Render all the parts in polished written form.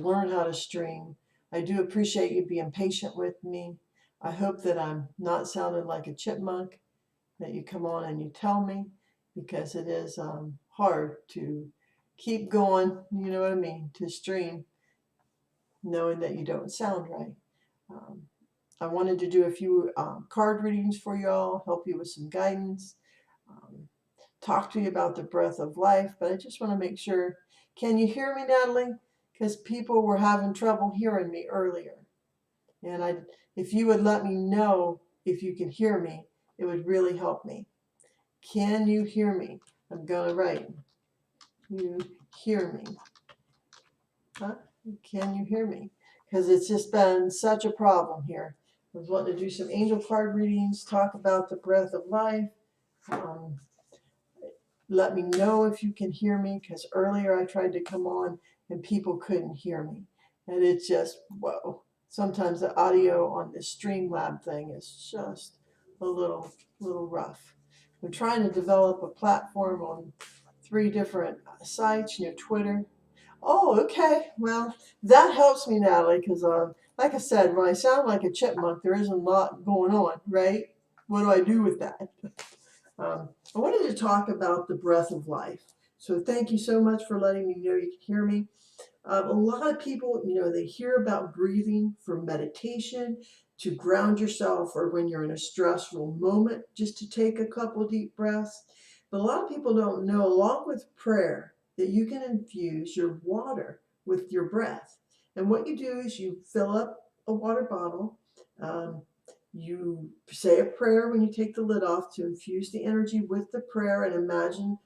learn how to stream. I do appreciate you being patient with me. I hope that I'm not sounding like a chipmunk, that you come on and you tell me, because it is hard to keep going, you know what I mean, to stream knowing that you don't sound right. Um, I wanted to do a few card readings for y'all, help you with some guidance, um, talk to you about the breath of life, but I just want to make sure. Can you hear me, Natalie? Because people were having trouble hearing me earlier. And if you would let me know if you can hear me, it would really help me. Can you hear me? I'm going to write, you hear me. Huh? Can you hear me? Because it's just been such a problem here. I was wanting to do some angel card readings, talk about the breath of life. Um, Let me know if you can hear me, because earlier I tried to come on and people couldn't hear me. And it's just, whoa. Sometimes the audio on this Streamlab thing is just a little rough. I'm trying to develop a platform on 3 different sites, Twitter. Oh, okay. Well, that helps me, Natalie, because like I said, when I sound like a chipmunk, there isn't a lot going on, right? What do I do with that? I wanted to talk about the breath of life. So thank you so much for letting me know you can hear me. A lot of people, they hear about breathing for meditation, to ground yourself, or when you're in a stressful moment, just to take a couple deep breaths. But a lot of people don't know, along with prayer, that you can infuse your water with your breath. And what you do is you fill up a water bottle. Um, you say a prayer when you take the lid off to infuse the energy with the prayer, and imagine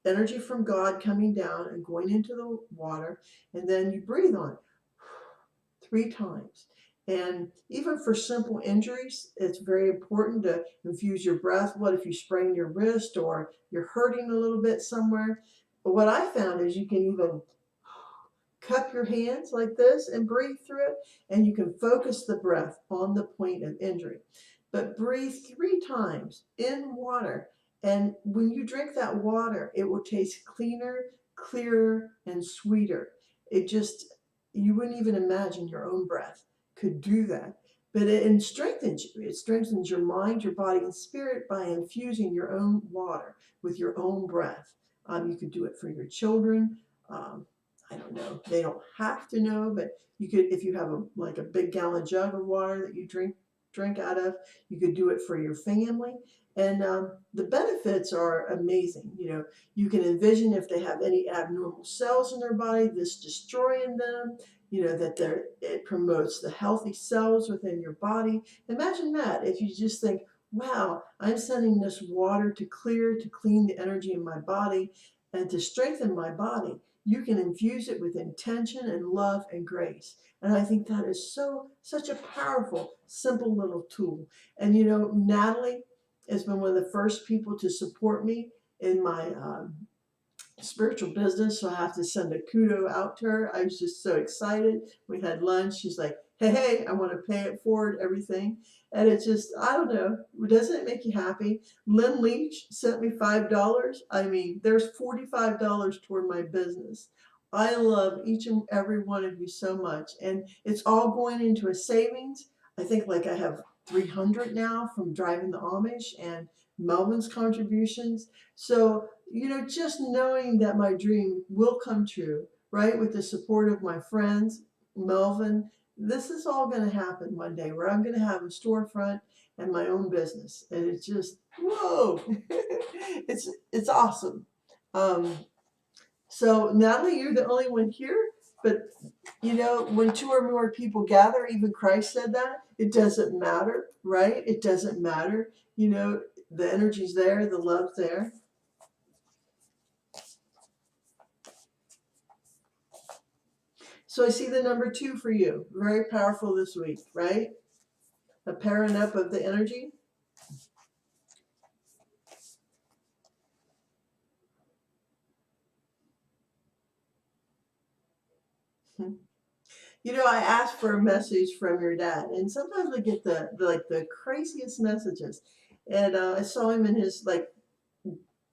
energy from God coming down and going into the water, and then you breathe on it 3 times. And even for simple injuries, it's very important to infuse your breath. What if you sprain your wrist or you're hurting a little bit somewhere? But what I found is you can even cup your hands like this and breathe through it, and you can focus the breath on the point of injury. But breathe 3 times in water, and when you drink that water, it will taste cleaner, clearer, and sweeter. It just, you wouldn't even imagine your own breath could do that. But it strengthens you. It strengthens your mind, your body, and spirit by infusing your own water with your own breath. You could do it for your children. I don't know. They don't have to know, but you could, if you have like a big gallon jug of water that you drink out of, you could do it for your family. And the benefits are amazing. You can envision if they have any abnormal cells in their body, this destroying them. That it promotes the healthy cells within your body. Imagine that if you just think, wow, I'm sending this water to clean the energy in my body and to strengthen my body. You can infuse it with intention and love and grace. And I think that is such a powerful, simple little tool. And Natalie has been one of the first people to support me in my spiritual business, so I have to send a kudo out to her. I was just so excited. We had lunch. She's like, hey, I want to pay it forward, everything. And it's just, I don't know, doesn't it make you happy? Lynn Leach sent me $5. I mean, there's $45 toward my business. I love each and every one of you so much. And it's all going into a savings. I think like I have 300 now from driving the Amish and Melvin's contributions. So just knowing that my dream will come true, right, with the support of my friends, Melvin, this is all going to happen one day where I'm going to have a storefront and my own business. And it's just, whoa, it's awesome. So Natalie, you're the only one here, but when 2 or more people gather, even Christ said that, it doesn't matter, right? It doesn't matter. The energy's there, the love's there. So I see the number 2 for you. Very powerful this week, right? A pairing up of the energy. I asked for a message from your dad, and sometimes I get the craziest messages. And I saw him in his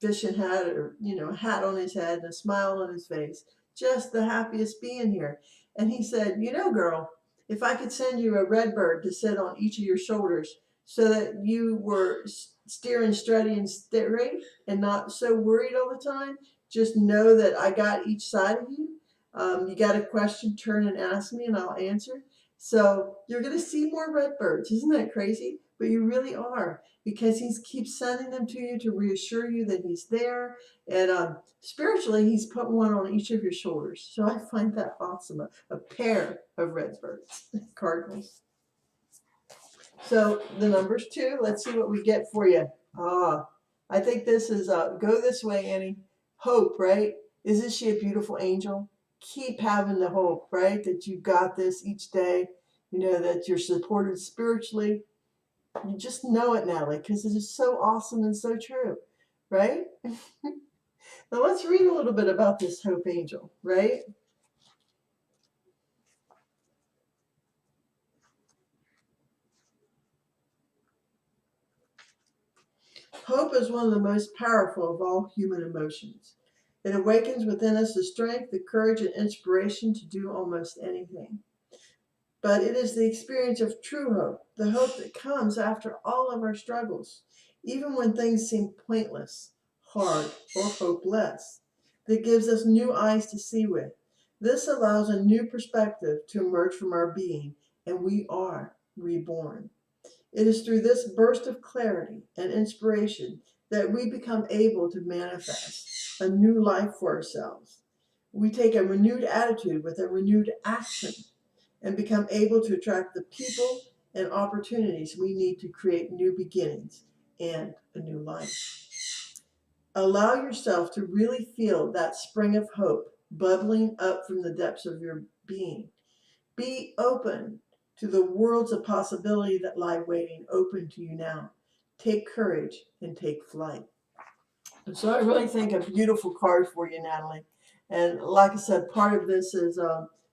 fishing hat, or hat on his head and a smile on his face, just the happiest being here. And he said, you know, girl, if I could send you a red bird to sit on each of your shoulders so that you were steering steady and straight and not so worried all the time, just know that I got each side of you. You got a question, turn and ask me and I'll answer. So you're going to see more red birds. Isn't that crazy? But you really are, because he keeps sending them to you to reassure you that he's there. And spiritually, he's put one on each of your shoulders. So I find that awesome. A pair of red birds, cardinals. So the numbers 2, let's see what we get for you. I think this is, go this way, Annie. Hope, right? Isn't she a beautiful angel? Keep having the hope, right? That you got this each day. You know, that you're supported spiritually. You just know it, Natalie, because it is so awesome and so true, right? Now let's read a little bit about this hope angel, right? Hope is one of the most powerful of all human emotions. It awakens within us the strength, the courage, and inspiration to do almost anything. But it is the experience of true hope, the hope that comes after all of our struggles, even when things seem pointless, hard, or hopeless, that gives us new eyes to see with. This allows a new perspective to emerge from our being, and we are reborn. It is through this burst of clarity and inspiration that we become able to manifest a new life for ourselves. We take a renewed attitude with a renewed action and become able to attract the people and opportunities we need to create new beginnings and a new life. Allow yourself to really feel that spring of hope bubbling up from the depths of your being. Be open to the worlds of possibility that lie waiting open to you now. Take courage and take flight. So I really think a beautiful card for you, Natalie. And like I said, part of this is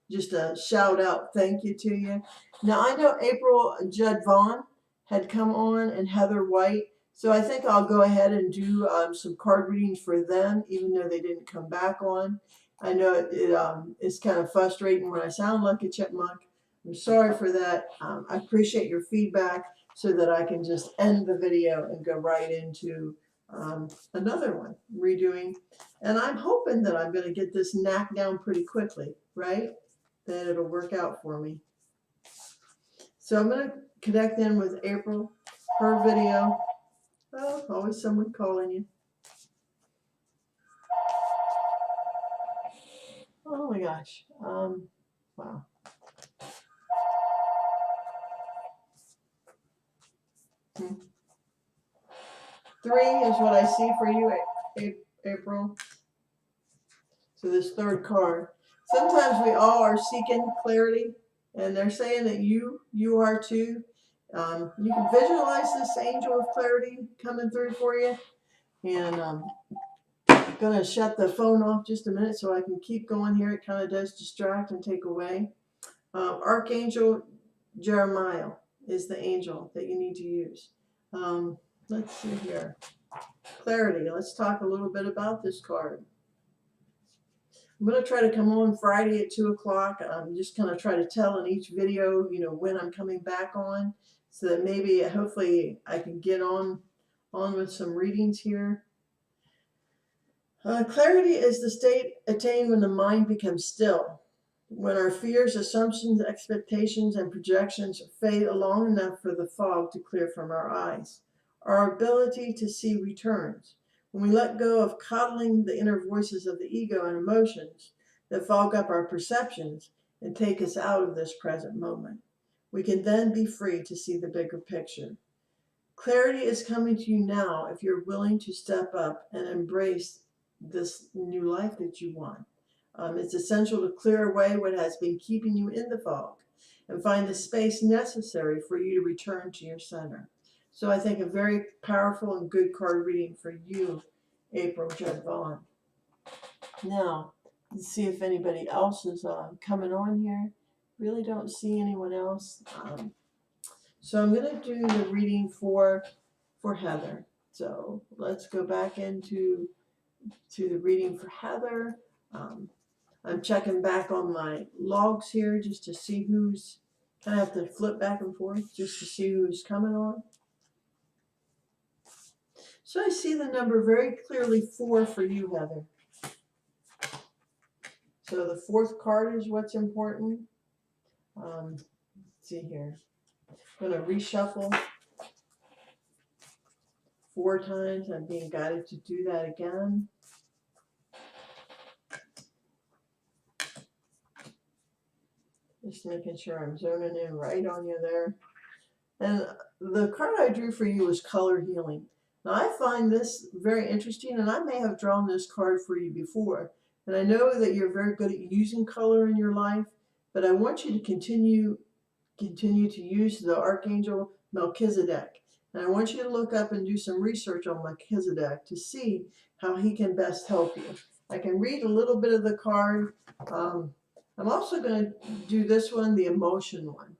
just a shout out thank you to you. Now I know April Judd Vaughn had come on and Heather White. So I think I'll go ahead and do some card readings for them, even though they didn't come back on. I know it's kind of frustrating when I sound like a chipmunk. I'm sorry for that. I appreciate your feedback so that I can just end the video and go right into another one, redoing. And I'm hoping that I'm going to get this knack down pretty quickly, right? That it'll work out for me. So I'm going to connect in with April, her video. Oh, always someone calling you. Oh my gosh. Wow. Hmm. 3 is what I see for you, April. So this third card. Sometimes we all are seeking clarity, and they're saying that you are too. You can visualize this angel of clarity coming through for you. And I'm going to shut the phone off just a minute so I can keep going here. It kind of does distract and take away. Archangel Jeremiah is the angel that you need to use. Let's see here. Clarity. Let's talk a little bit about this card. I'm going to try to come on Friday at 2 o'clock. I'm just going to try to tell in each video, you know, when I'm coming back on, so that maybe, hopefully, I can get on with some readings here. Clarity is the state attained when the mind becomes still, when our fears, assumptions, expectations, and projections fade long enough for the fog to clear from our eyes. Our ability to see returns. When we let go of coddling the inner voices of the ego and emotions that fog up our perceptions and take us out of this present moment, we can then be free to see the bigger picture. Clarity is coming to you now if you're willing to step up and embrace this new life that you want. It's essential to clear away what has been keeping you in the fog and find the space necessary for you to return to your center. So I think a very powerful and good card reading for you, April Judd Vaughn. Now, let's see if anybody else is coming on here. Really don't see anyone else. So I'm going to do the reading for Heather. So let's go back into the reading for Heather. I'm checking back on my logs here just to see who's, kind of have to flip back and forth just to see who's coming on. So I see the number very clearly 4 for you, Heather. So the 4th card is what's important. Let's see here. I'm going to reshuffle 4 times. I'm being guided to do that again. Just making sure I'm zoning in right on you there. And the card I drew for you is color healing. Now I find this very interesting, and I may have drawn this card for you before. And I know that you're very good at using color in your life, but I want you to continue to use the Archangel Melchizedek. And I want you to look up and do some research on Melchizedek to see how he can best help you. I can read a little bit of the card. I'm also going to do this one, the emotion one.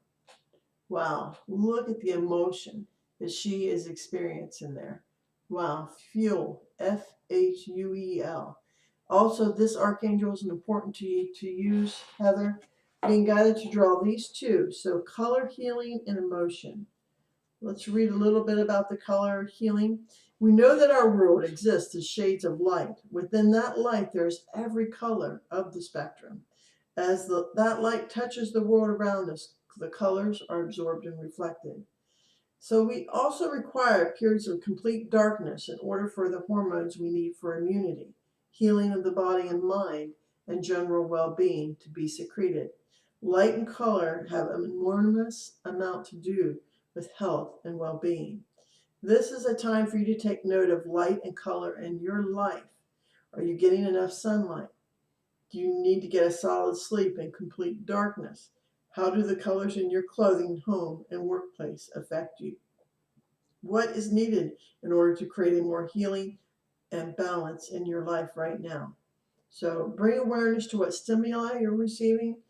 Wow, look at the emotion that she is experiencing there. Wow, fuel, F-H-U-E-L. Also, this archangel is important to you to use, Heather. Being guided to draw these 2. So color healing and emotion. Let's read a little bit about the color healing. We know that our world exists as shades of light. Within that light, there's every color of the spectrum. As that light touches the world around us, the colors are absorbed and reflected. So we also require periods of complete darkness in order for the hormones we need for immunity, healing of the body and mind, and general well-being to be secreted. Light and color have an enormous amount to do with health and well-being. This is a time for you to take note of light and color in your life. Are you getting enough sunlight? Do you need to get a solid sleep in complete darkness? How do the colors in your clothing, home, and workplace affect you? What is needed in order to create a more healing and balance in your life right now? So bring awareness to what stimuli you're receiving.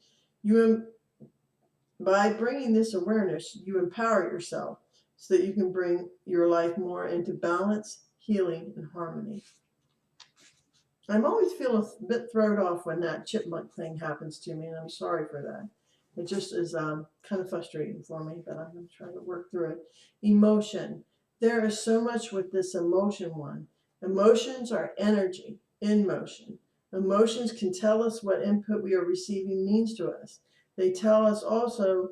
By bringing this awareness, you empower yourself so that you can bring your life more into balance, healing, and harmony. I'm always feeling a bit thrown off when that chipmunk thing happens to me, and I'm sorry for that. It just is kind of frustrating for me, but I'm going to try to work through it. Emotion. There is so much with this emotion one. Emotions are energy in motion. Emotions can tell us what input we are receiving means to us. They tell us also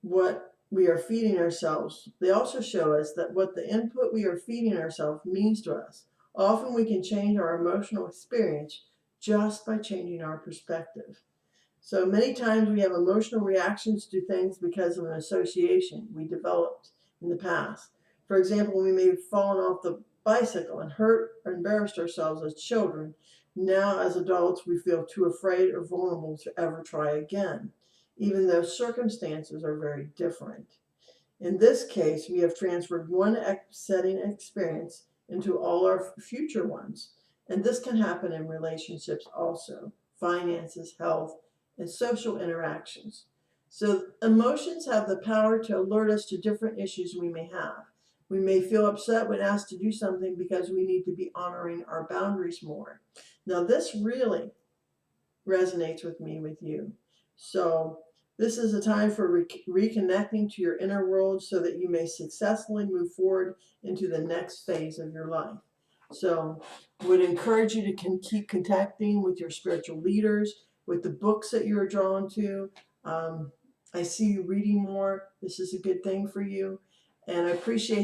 what we are feeding ourselves. They also show us that what the input we are feeding ourselves means to us. Often we can change our emotional experience just by changing our perspective. So many times we have emotional reactions to things because of an association we developed in the past. For example, we may have fallen off the bicycle and hurt or embarrassed ourselves as children. Now as adults, we feel too afraid or vulnerable to ever try again, even though circumstances are very different. In this case, we have transferred one upsetting experience into all our future ones. And this can happen in relationships also, finances, health, and social interactions. So emotions have the power to alert us to different issues we may have. We may feel upset when asked to do something because we need to be honoring our boundaries more. Now this really resonates with me, with you. So this is a time for reconnecting to your inner world so that you may successfully move forward into the next phase of your life. So would encourage you to keep contacting with your spiritual leaders, with the books that you're drawn to. I see you reading more. This is a good thing for you. And I appreciate